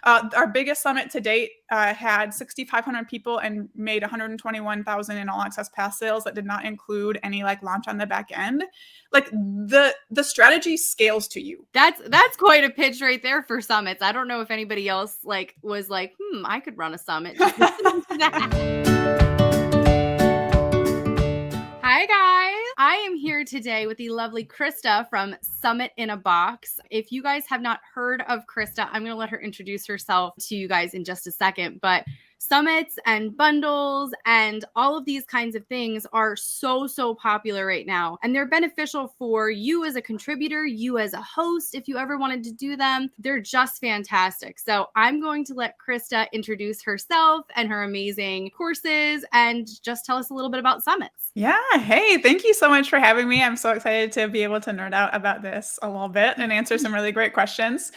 Our biggest summit to date had 6,500 people and made 121,000 in all access pass sales. That did not include any like launch on the back end. Like the strategy scales to you. That's quite a pitch right there for summits. I don't know if anybody else like was like, I could run a summit. Just listening to that. Hi guys, I am here today with the lovely Krista from Summit in a Box. If you guys have not heard of Krista, I'm going to let her introduce herself to you guys in just a second, but summits and bundles and all of these kinds of things are so popular right now, and they're beneficial for you as a contributor, you as a host, if you ever wanted to do them. They're just fantastic. So I'm going to let Krista introduce herself and her amazing courses and just tell us a little bit about summits. Yeah. Hey, thank you so much for having me. I'm so excited to be able to nerd out about this a little bit and answer some really great questions.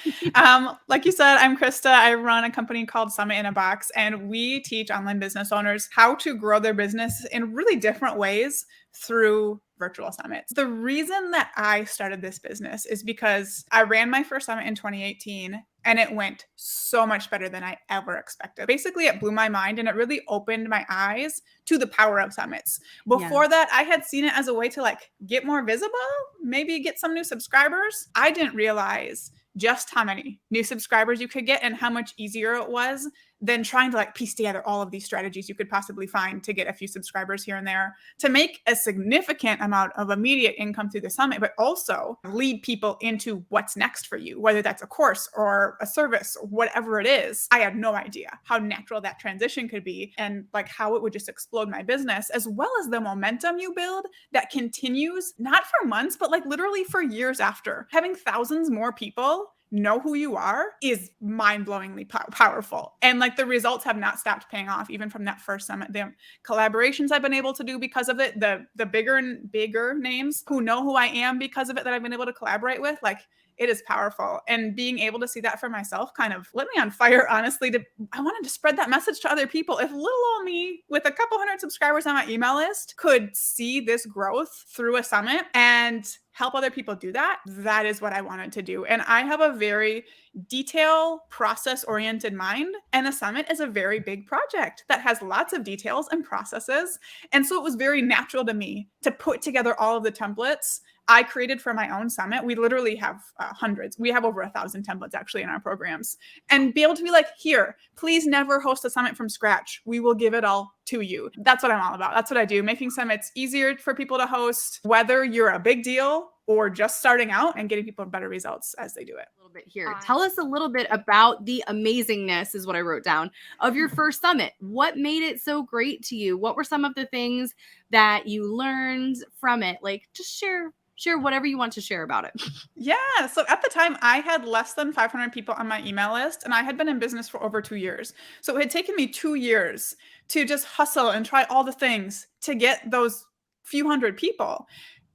Like you said, I'm Krista. I run a company called Summit in a Box, and we teach online business owners how to grow their business in really different ways through virtual summits. The reason that I started this business is because I ran my first summit in 2018 and it went so much better than I ever expected. Basically, it blew my mind and it really opened my eyes to the power of summits. Before that, I had seen it as a way to like get more visible, maybe get some new subscribers. I didn't realize just how many new subscribers you could get and how much easier it was than trying to like piece together all of these strategies you could possibly find to get a few subscribers here and there to make a significant amount of immediate income through the summit, but also lead people into what's next for you, whether that's a course or a service or whatever it is. I had no idea how natural that transition could be and like how it would just explode my business, as well as the momentum you build that continues not for months, but like literally for years after. Having thousands more people know who you are is mind-blowingly powerful. And like the results have not stopped paying off even from that first summit. The collaborations I've been able to do because of it, the bigger and bigger names who know who I am because of it that I've been able to collaborate with, like it is powerful. And being able to see that for myself kind of lit me on fire, honestly. I wanted to spread that message to other people. If little old me with a couple hundred subscribers on my email list could see this growth through a summit and help other people do that, that is what I wanted to do. And I have a very detail process-oriented mind, and a summit is a very big project that has lots of details and processes. And so it was very natural to me to put together all of the templates I created for my own summit. We literally have hundreds. We have over 1,000 templates actually in our programs, and be able to be like, here, please never host a summit from scratch. We will give it all to you. That's what I'm all about. That's what I do. Making summits easier for people to host, whether you're a big deal or just starting out, and getting people better results as they do it. A little bit here. Tell us a little bit about the amazingness, is what I wrote down, of your first summit. What made it so great to you? What were some of the things that you learned from it? Like, just share whatever you want to share about it. Yeah. So at the time, I had less than 500 people on my email list, and I had been in business for over 2 years. So it had taken me 2 years to just hustle and try all the things to get those few hundred people.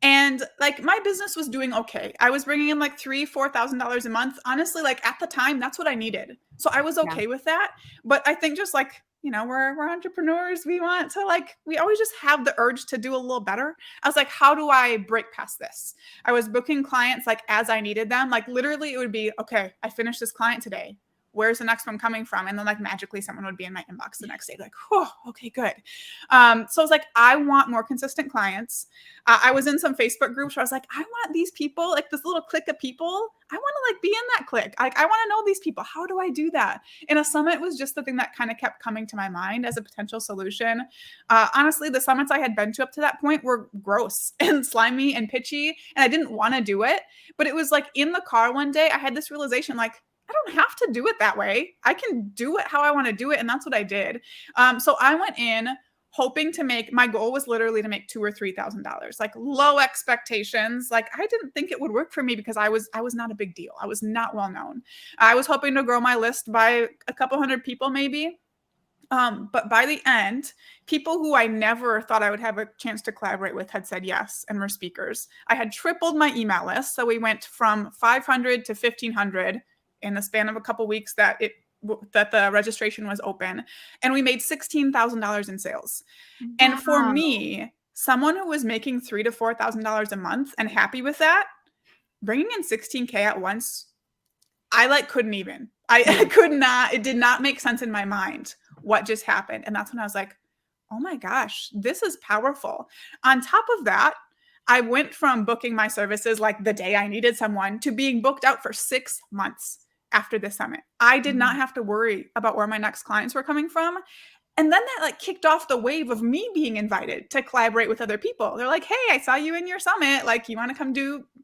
And like my business was doing okay. I was bringing in like $3,000-$4,000 a month. Honestly, like at the time, that's what I needed. So I was okay with that. But I think just like, you know, we're entrepreneurs. We want to like, we always just have the urge to do a little better. I was like, how do I break past this? I was booking clients like as I needed them. Like literally it would be, okay, I finished this client today. Where's the next one coming from? And then like magically someone would be in my inbox the next day, like, oh, okay, good. So I was like, I want more consistent clients. I was in some Facebook groups where I was like, I want these people, like this little clique of people. I want to like be in that clique. Like I want to know these people. How do I do that? And a summit was just the thing that kind of kept coming to my mind as a potential solution. Honestly, the summits I had been to up to that point were gross and slimy and pitchy, and I didn't want to do it. But it was like in the car one day, I had this realization, like, I don't have to do it that way. I can do it how I want to do it. And that's what I did. So I went in hoping to make, my goal was literally to make $2,000 or $3,000, like low expectations. Like I didn't think it would work for me because I was not a big deal. I was not well known. I was hoping to grow my list by a couple hundred people maybe. But by the end, people who I never thought I would have a chance to collaborate with had said yes and were speakers. I had tripled my email list. So we went from 500 to 1,500 in the span of a couple weeks that the registration was open, and we made $16,000 in sales. Wow. And for me, someone who was making $3,000 to $4,000 a month and happy with that, bringing in $16K at once, I like couldn't even. I could not, it did not make sense in my mind what just happened. And that's when I was like, oh my gosh, this is powerful. On top of that, I went from booking my services like the day I needed someone to being booked out for 6 months after the summit. I did not have to worry about where my next clients were coming from. And then that like kicked off the wave of me being invited to collaborate with other people. They're like, hey, I saw you in your summit. Like, you want to come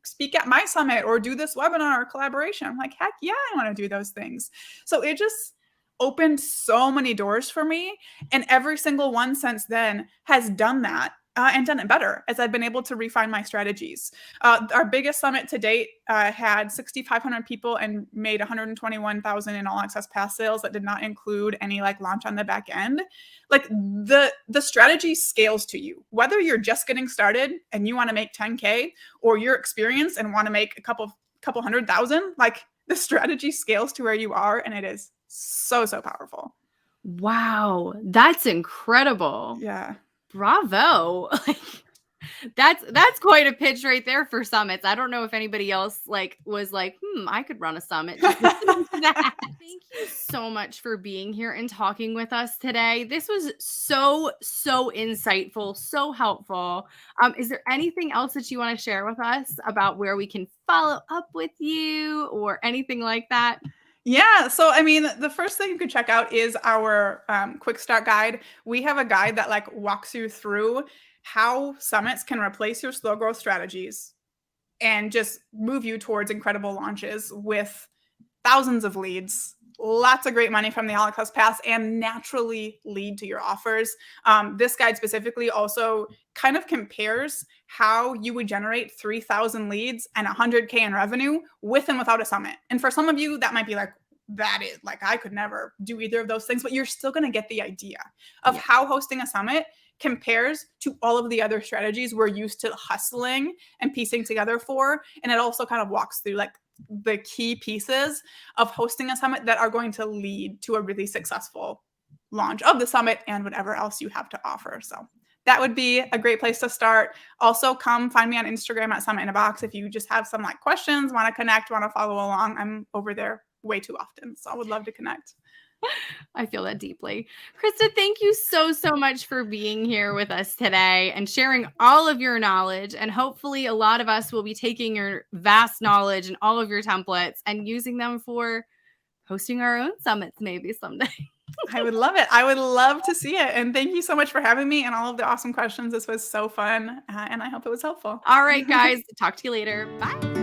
speak at my summit or do this webinar or collaboration? I'm like, heck yeah, I want to do those things. So it just opened so many doors for me. And every single one since then has done that. And done it better as I've been able to refine my strategies. Our biggest summit to date had 6,500 people and made 121,000 in all access pass sales. That did not include any like launch on the back end. Like the strategy scales to you, whether you're just getting started and you want to make 10K, or you're experienced and want to make a couple 100,000. Like the strategy scales to where you are, and it is so powerful. Wow, that's incredible. Yeah. Bravo. That's quite a pitch right there for summits. I don't know if anybody else was like, I could run a summit. Just listening to that. Thank you so much for being here and talking with us today. This was so insightful, so helpful. Is there anything else that you want to share with us about where we can follow up with you or anything like that? Yeah. So, I mean, the first thing you could check out is our quick start guide. We have a guide that like walks you through how summits can replace your slow growth strategies and just move you towards incredible launches with thousands of leads, lots of great money from the All Access Pass, and naturally lead to your offers. This guide specifically also kind of compares how you would generate 3,000 leads and 100K in revenue with and without a summit. And for some of you, that might be like, that is like, I could never do either of those things, but you're still going to get the idea of how hosting a summit compares to all of the other strategies we're used to hustling and piecing together for. And it also kind of walks through like the key pieces of hosting a summit that are going to lead to a really successful launch of the summit and whatever else you have to offer. So that would be a great place to start. Also, come find me on Instagram at Summit in a Box if you just have some like questions, want to connect, want to follow along. I'm over there way too often, so I would love to connect. I feel that deeply. Krista, thank you so much for being here with us today and sharing all of your knowledge. And hopefully a lot of us will be taking your vast knowledge and all of your templates and using them for hosting our own summits maybe someday. I would love it. I would love to see it. And thank you so much for having me and all of the awesome questions. This was so fun. And I hope it was helpful. All right, guys. Talk to you later. Bye.